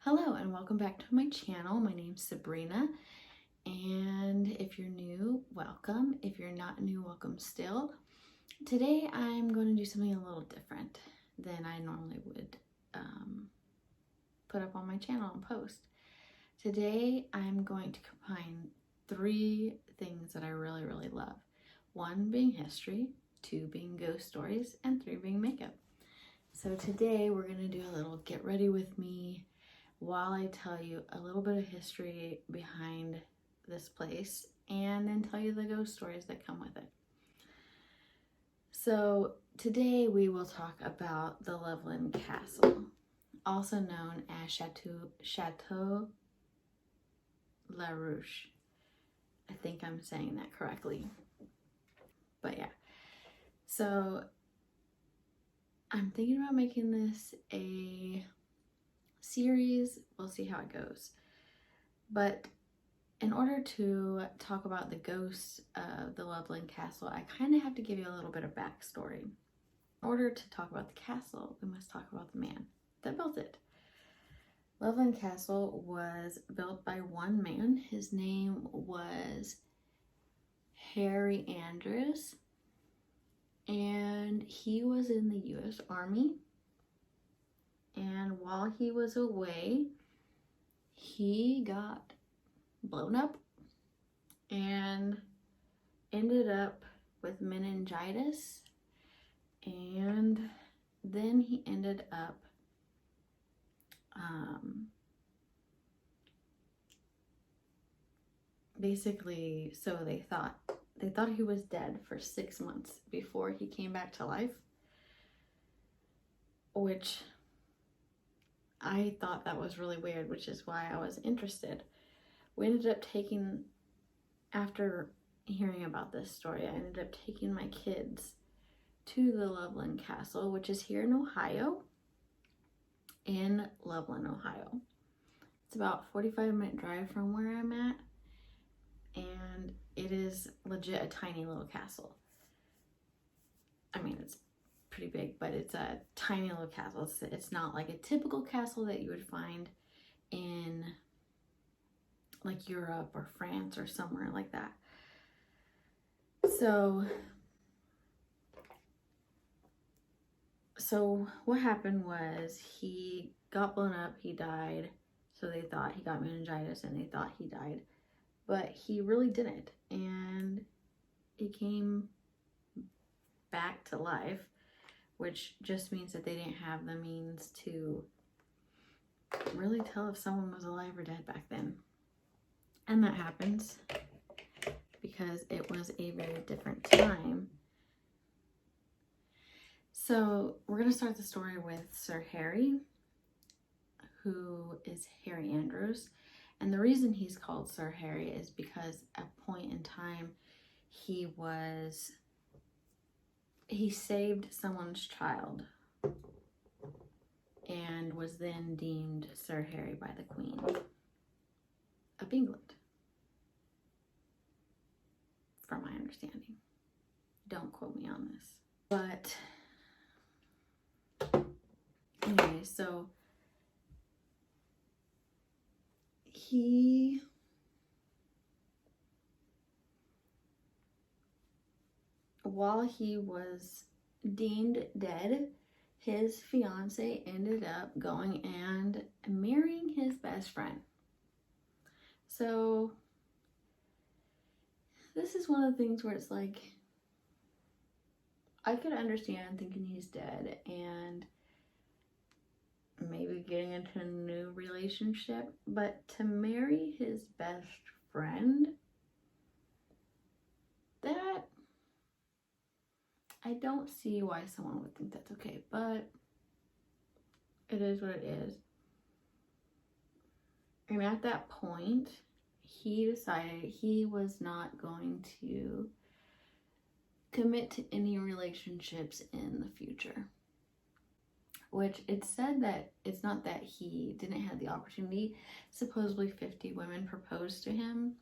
Hello and welcome back to my channel. My name's Sabrina, and if you're new, welcome. If you're not new, welcome still. Today I'm going to do something a little different than I normally would put up on my channel and post. Today I'm going to combine 3 things that I really love. 1 being history, 2 being ghost stories, and 3 being makeup. So today we're going to do a little get ready with me while I tell you a little bit of history behind this place and then tell you the ghost stories that come with it. So today we will talk about the Loveland Castle, also known as Chateau La Ruche. I think I'm saying that correctly. But yeah, so I'm thinking about making this a series. We'll see how it goes. But in order to talk about the ghosts of the Loveland Castle, I kind of have to give you a little bit of backstory. In order to talk about the castle, we must talk about the man that built it. Loveland Castle was built by one man. His name was Harry Andrews, and he was in the U.S. Army. And while he was away, he got blown up and ended up with meningitis, and then he ended up basically, so they thought he was dead for 6 months before he came back to life, which I thought that was really weird, which is why I was interested. We ended up taking, after hearing about this story, I ended up taking my kids to the Loveland Castle, which is here in Ohio, in Loveland, Ohio. It's about a 45-minute drive from where I'm at, and it is legit a tiny little castle. I mean, it's pretty big, but it's a tiny little castle. It's not like a typical castle that you would find in like Europe or France or somewhere like that. So what happened was he got blown up, he died. So they thought he got meningitis and they thought he died, but he really didn't. And he came back to life, which just means that they didn't have the means to really tell if someone was alive or dead back then. And that happens because it was a very different time. So we're going to start the story with Sir Harry, who is Harry Andrews. And the reason he's called Sir Harry is because at a point in time, he saved someone's child and was then deemed Sir Harry by the Queen of England, from my understanding. Don't quote me on this. But anyway, so while he was deemed dead, his fiance ended up going and marrying his best friend. So this is one of the things where it's like, I could understand thinking he's dead and maybe getting into a new relationship, but to marry his best friend, that I don't see why someone would think that's okay, but it is what it is. And at that point, he decided he was not going to commit to any relationships in the future. Which it's said that it's not that he didn't have the opportunity. Supposedly 50 women proposed to him.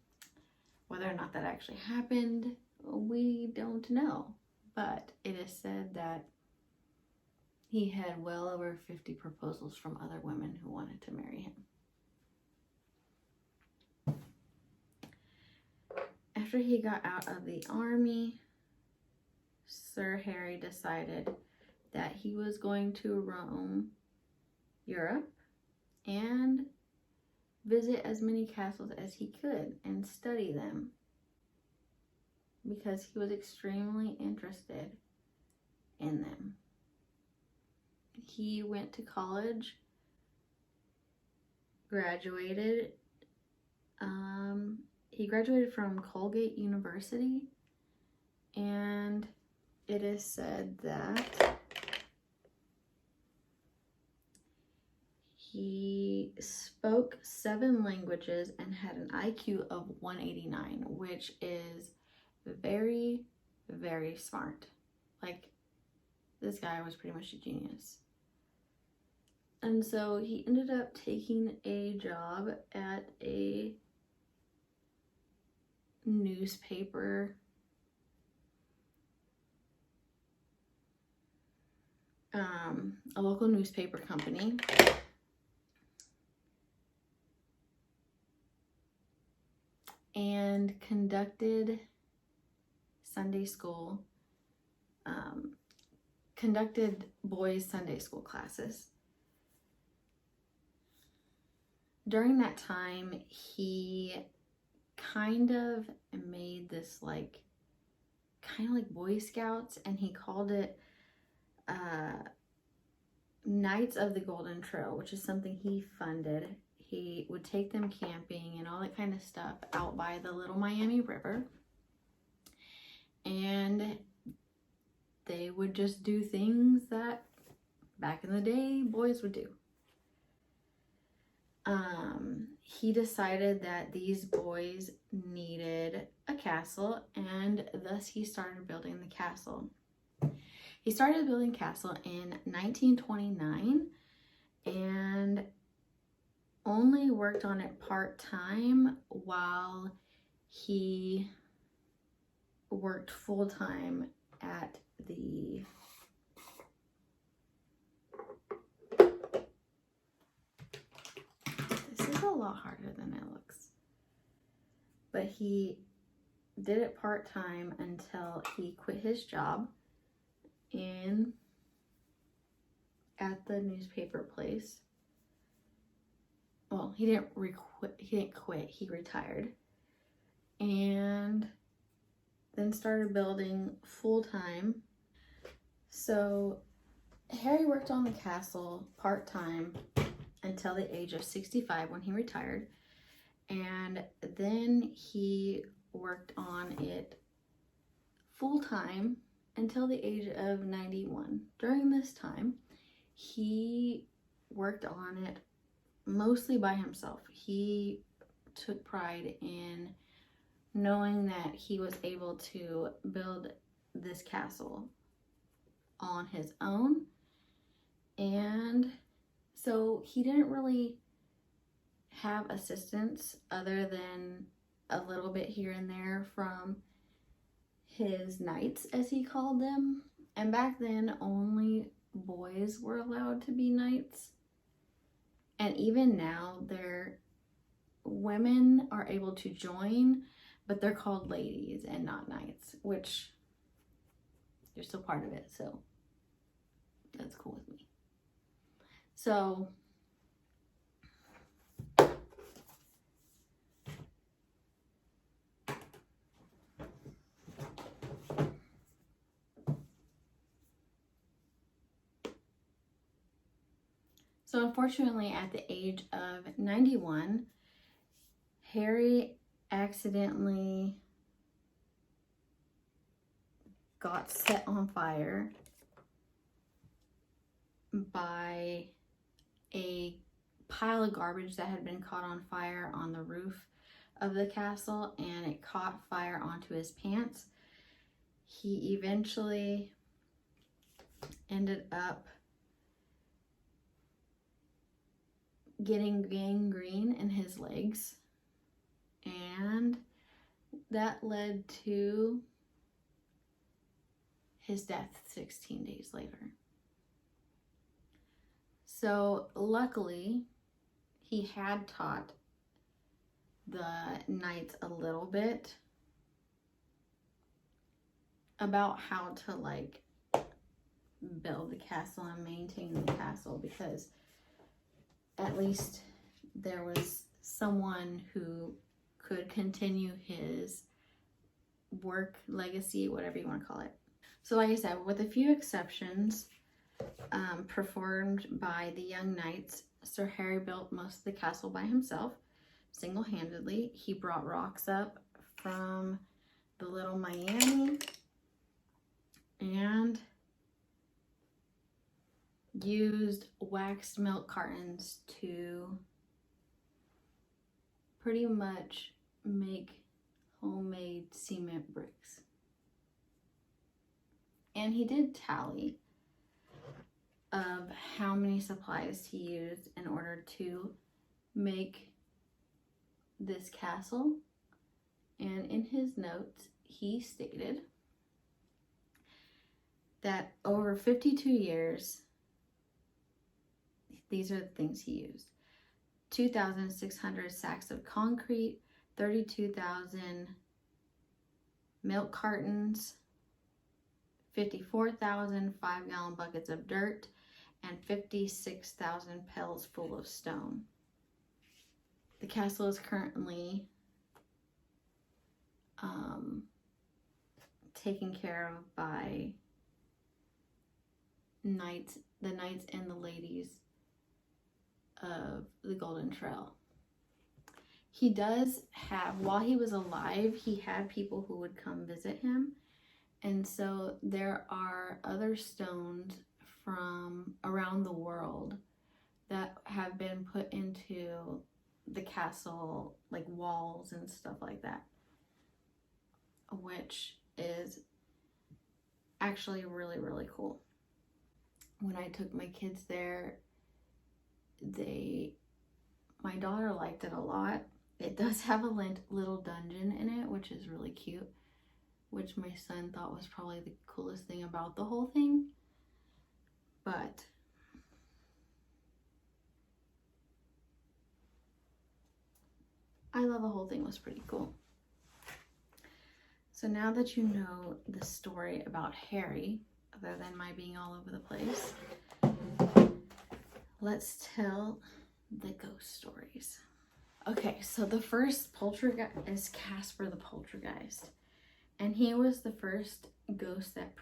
Whether or not that actually happened, we don't know. But it is said that he had well over 50 proposals from other women who wanted to marry him. After he got out of the army, Sir Harry decided that he was going to roam Europe and visit as many castles as he could and study them, because he was extremely interested in them. He went to college, graduated. He graduated from Colgate University, and it is said that he spoke 7 languages and had an IQ of 189, which is very, very smart. Like, this guy was pretty much a genius. And so he ended up taking a job at a newspaper, a local newspaper company. And conducted Sunday school, conducted boys' Sunday school classes. During that time, he kind of made this like Boy Scouts, and he called it Knights of the Golden Trail, which is something he funded. He would take them camping and all that kind of stuff out by the Little Miami River. And they would just do things that back in the day boys would do. He decided that these boys needed a castle, and thus he started building the castle. He started building the castle in 1929 and only worked on it part-time while he worked full-time at the a lot harder than it looks, but he did it part-time until he quit his job at the newspaper place. Well, he didn't quit, he retired, and then started building full-time. So Harry worked on the castle part-time until the age of 65 when he retired, and then he worked on it full-time until the age of 91. During this time, he worked on it mostly by himself. He took pride in knowing that he was able to build this castle on his own, and so he didn't really have assistance other than a little bit here and there from his knights, as he called them. And back then, only boys were allowed to be knights. And even now, women are able to join, but they're called ladies and not knights, which you're still part of it, so that's cool with me. So unfortunately, at the age of 91, Harry accidentally got set on fire by a pile of garbage that had been caught on fire on the roof of the castle, and it caught fire onto his pants. He eventually ended up getting gangrene in his legs, and that led to his death 16 days later. So luckily, he had taught the knights a little bit about how to like build the castle and maintain the castle, because at least there was someone who could continue his work, legacy, whatever you want to call it. So like I said, with a few exceptions, performed by the young knights, Sir Harry built most of the castle by himself, single-handedly. He brought rocks up from the Little Miami and used waxed milk cartons to pretty much make homemade cement bricks. And he did tally of how many supplies he used in order to make this castle. And in his notes, he stated that over 52 years, these are the things he used: 2,600 sacks of concrete, 32,000 milk cartons, 54,000 5-gallon buckets of dirt, and 56,000 pails full of stone. The castle is currently taken care of by the knights and the ladies of the Golden Trail. He does have, while he was alive, he had people who would come visit him. And so there are other stones from around the world that have been put into the castle, like walls and stuff like that, which is actually really, really cool. When I took my kids there, my daughter liked it a lot. It does have a little dungeon in it, which is really cute, which my son thought was probably the coolest thing about the whole thing. But I thought the whole thing was pretty cool. So now that you know the story about Harry, other than my being all over the place, let's tell the ghost stories. Okay, so the first poltergeist is Casper the Poltergeist. And he was the first ghost that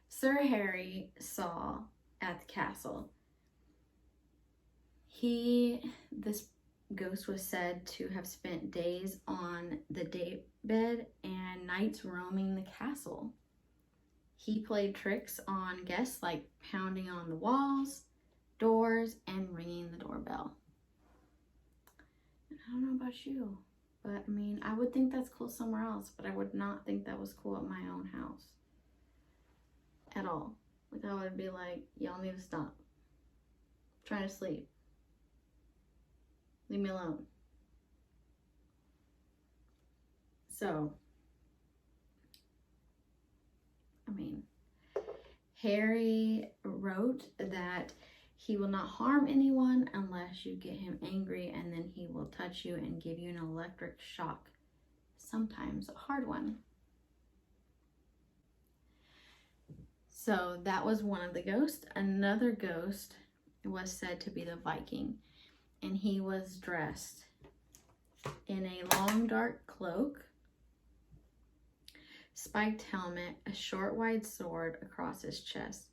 Sir Harry saw at the castle. This ghost was said to have spent days on the daybed and nights roaming the castle. He played tricks on guests, like pounding on the walls, doors, and ringing the doorbell. I don't know about you, but I mean, I would think that's cool somewhere else, but I would not think that was cool at my own house at all. Like, I would be like, y'all need to stop. I'm trying to sleep. Leave me alone. So, I mean, Harry wrote that he will not harm anyone unless you get him angry, and then he will touch you and give you an electric shock, sometimes a hard one. So that was one of the ghosts. Another ghost was said to be the Viking, and he was dressed in a long dark cloak, spiked helmet, a short wide sword across his chest.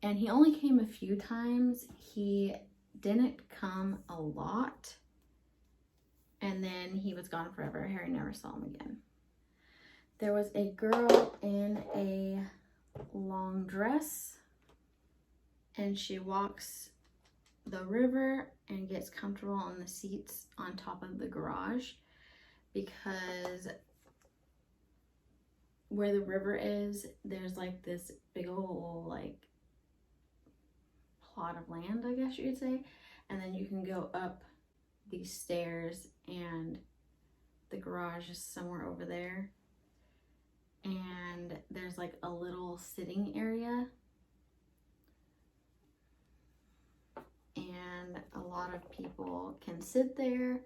And he only came a few times. He didn't come a lot. And then he was gone forever. Harry never saw him again. There was a girl in a long dress, and she walks the river and gets comfortable on the seats on top of the garage, because where the river is, there's like this big old like plot of land, I guess you could say, and then you can go up these stairs, and the garage is somewhere over there, and there's like a little sitting area, and a lot of people can sit there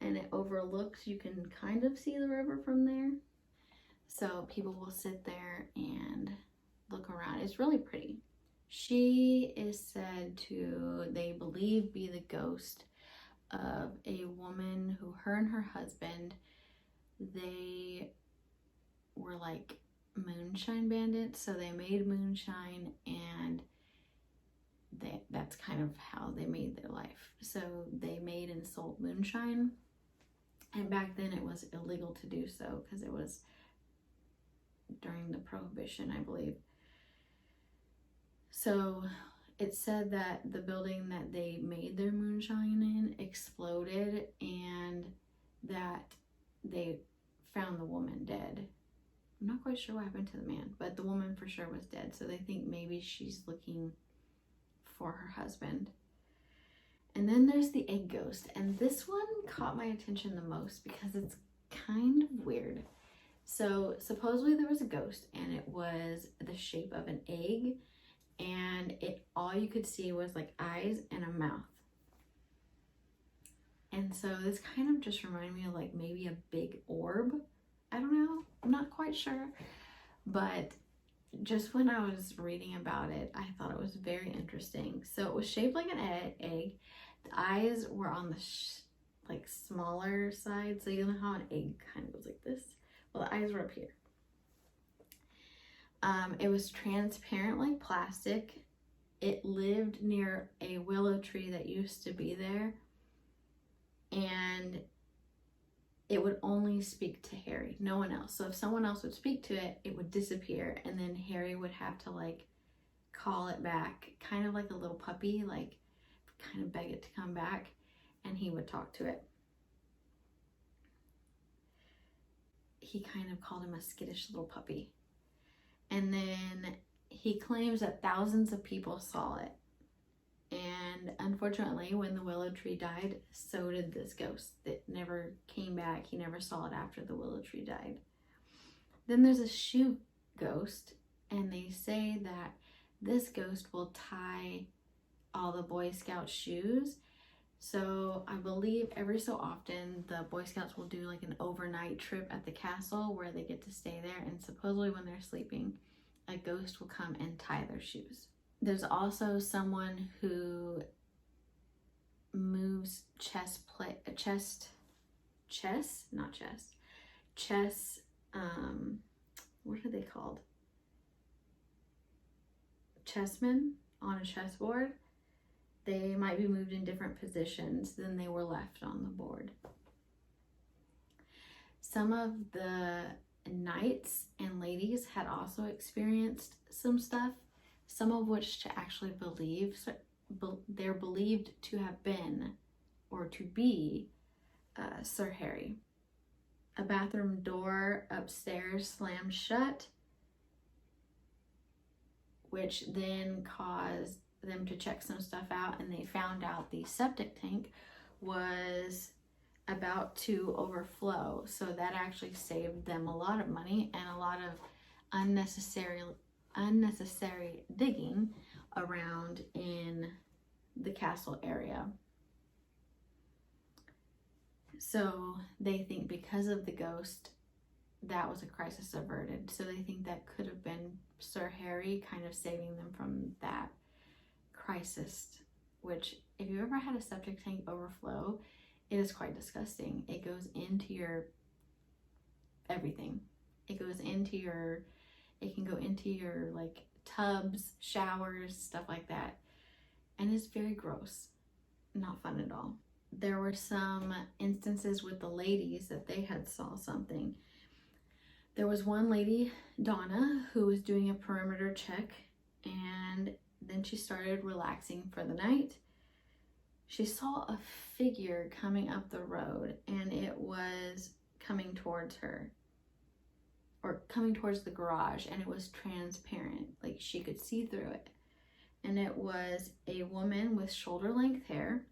and it overlooks, you can kind of see the river from there. So people will sit there and look around. It's really pretty. She is said to, they believe, be the ghost of a woman who, her and her husband, they were like moonshine bandits. So they made moonshine, and that's kind of how they made their life. So they made and sold moonshine, and back then it was illegal to do so because it was during the Prohibition, I believe. So it said that the building that they made their moonshine in exploded, and that they found the woman dead. I'm not quite sure what happened to the man, but the woman for sure was dead. So they think maybe she's looking for her husband. And then there's the egg ghost, and this one caught my attention the most because it's kind of weird. So supposedly there was a ghost, and it was the shape of an egg, and all you could see was like eyes and a mouth. And so this kind of just reminded me of like maybe a big orb. I don't know, I'm not quite sure, but just when I was reading about it, I thought it was very interesting. So it was shaped like an egg. The eyes were on the like smaller side. So you know how an egg kind of goes like this? Well, the eyes were up here. It was transparent like plastic. It lived near a willow tree that used to be there. And it would only speak to Harry, no one else. So if someone else would speak to it, it would disappear, and then Harry would have to like call it back, kind of like a little puppy, like kind of beg it to come back, and he would talk to it. He kind of called him a skittish little puppy. And then he claims that thousands of people saw it. And unfortunately, when the willow tree died, so did this ghost. It never came back. He never saw it after the willow tree died. Then there's a shoe ghost, and they say that this ghost will tie all the Boy Scout shoes. So I believe every so often the Boy Scouts will do like an overnight trip at the castle where they get to stay there, and supposedly when they're sleeping, a ghost will come and tie their shoes. There's also someone who moves chess, what are they called? Chessmen on a chessboard. They might be moved in different positions than they were left on the board. Some of the knights and ladies had also experienced some stuff, some of which to actually believe, they're believed to have been or to be Sir Harry. A bathroom door upstairs slammed shut, which then caused them to check some stuff out, and they found out the septic tank was about to overflow. So that actually saved them a lot of money and a lot of unnecessary digging around in the castle area. So they think because of the ghost, that was a crisis averted. So they think that could have been Sir Harry kind of saving them from that crisis, which if you ever had a septic tank overflow, it is quite disgusting. It goes into your everything. It can go into your like tubs, showers, stuff like that. And it's very gross. Not fun at all. There were some instances with the ladies that they had saw something. There was one lady, Donna, who was doing a perimeter check, and then she started relaxing for the night. She saw a figure coming up the road, and it was coming towards her, or coming towards the garage, and it was transparent, like she could see through it. And it was a woman with shoulder-length hair.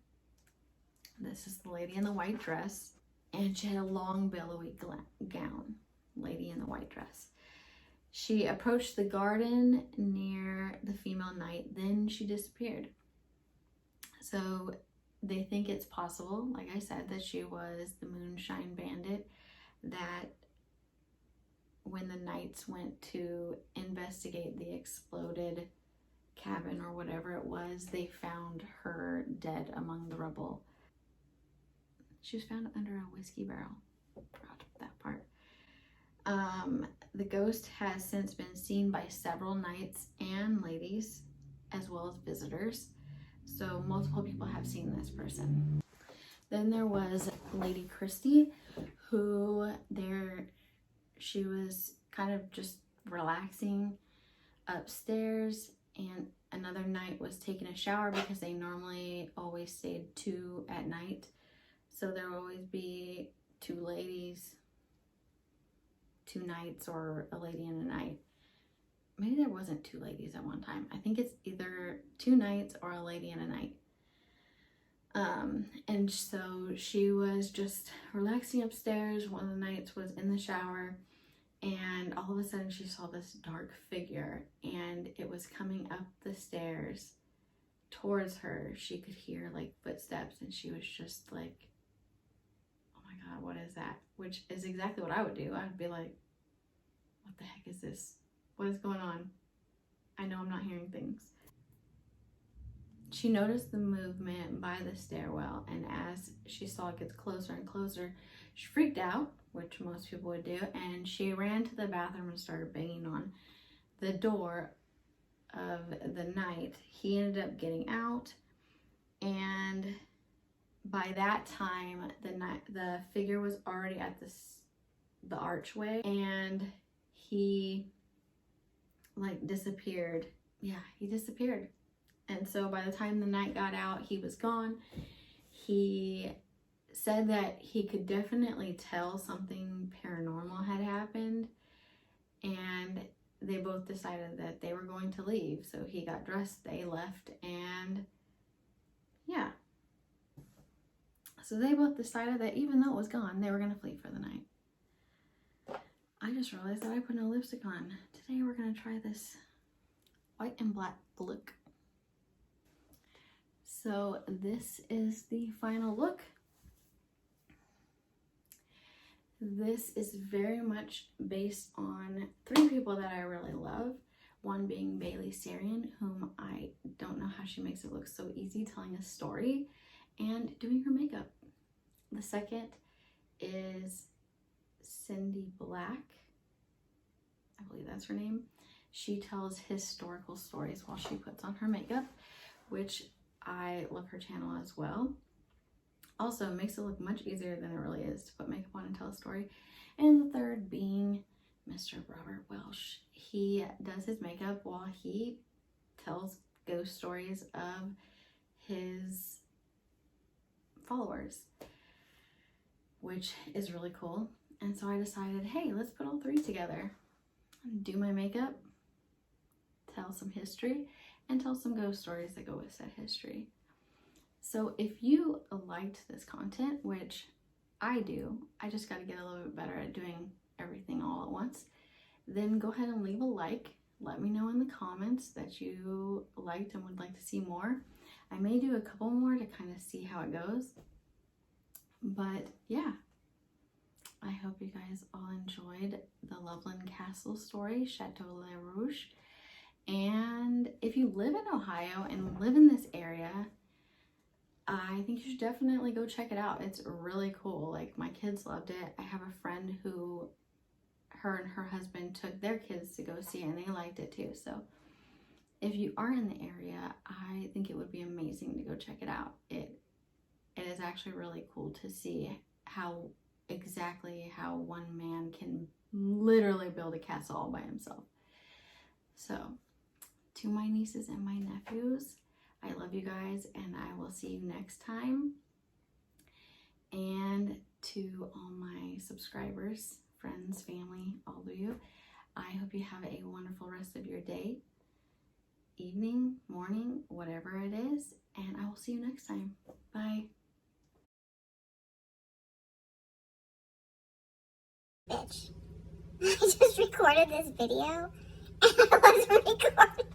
This is the lady in the white dress, and she had a long billowy gown. Lady in the white dress. She approached the garden near the female knight, then she disappeared. So they think it's possible, like I said, that she was the Moonshine Bandit, that when the Knights went to investigate the exploded cabin or whatever it was, they found her dead among the rubble. She was found under a whiskey barrel. Forgot that part. The ghost has since been seen by several knights and ladies, as well as visitors. So multiple people have seen this person. Then there was Lady Christie, who she was kind of just relaxing upstairs, and another knight was taking a shower because they normally always stayed 2 at night. So there would always be 2 ladies, 2 knights, or a lady and a knight. Maybe there wasn't 2 ladies at one time. I think it's either 2 knights or a lady and a knight. And so she was just relaxing upstairs. One of the knights was in the shower, and all of a sudden she saw this dark figure, and it was coming up the stairs towards her. She could hear like footsteps, and she was just like, oh my God, what is that? Which is exactly what I would do. I would be like, what the heck is this? What is going on? I know I'm not hearing things. She noticed the movement by the stairwell, and as she saw it get closer and closer, she freaked out, which most people would do, and she ran to the bathroom and started banging on the door of the knight. He ended up getting out, and by that time, the figure was already at the archway, and he like disappeared. Yeah, he disappeared. And so by the time the knight got out, he was gone. He said that he could definitely tell something paranormal had happened, and they both decided that they were going to leave. So he got dressed, they left, and yeah. So they both decided that even though it was gone, they were going to flee for the night. I just realized that I put no lipstick on. Today we're going to try this white and black look. So this is the final look. This is very much based on 3 people that I really love. One being Bailey Sarian, whom I don't know how she makes it look so easy telling a story and doing her makeup. The second is Cindy Black. I believe that's her name. She tells historical stories while she puts on her makeup, which I love her channel as well. Also, it makes it look much easier than it really is to put makeup on and tell a story. And the third being Mr. Robert Welsh. He does his makeup while he tells ghost stories of his followers, which is really cool. And so I decided, hey, let's put all 3 together. Do my makeup, tell some history, and tell some ghost stories that go with said history. So if you liked this content, which I do, I just got to get a little bit better at doing everything all at once, then go ahead and leave a like. Let me know in the comments that you liked and would like to see more. I may do a couple more to kind of see how it goes. But yeah, I hope you guys all enjoyed the Loveland Castle story, Chateau Le Rouge. And if you live in Ohio and live in this area, I think you should definitely go check it out. It's really cool. Like, my kids loved it. I have a friend who, her and her husband took their kids to go see it, and they liked it too. So if you are in the area, I think it would be amazing to go check it out. It is actually really cool to see how one man can literally build a castle all by himself. So to my nieces and my nephews, I love you guys, and I will see you next time. And to all my subscribers, friends, family, all of you, I hope you have a wonderful rest of your day, evening, morning, whatever it is, and I will see you next time. Bye. Bitch. I just recorded this video and I wasn't recording.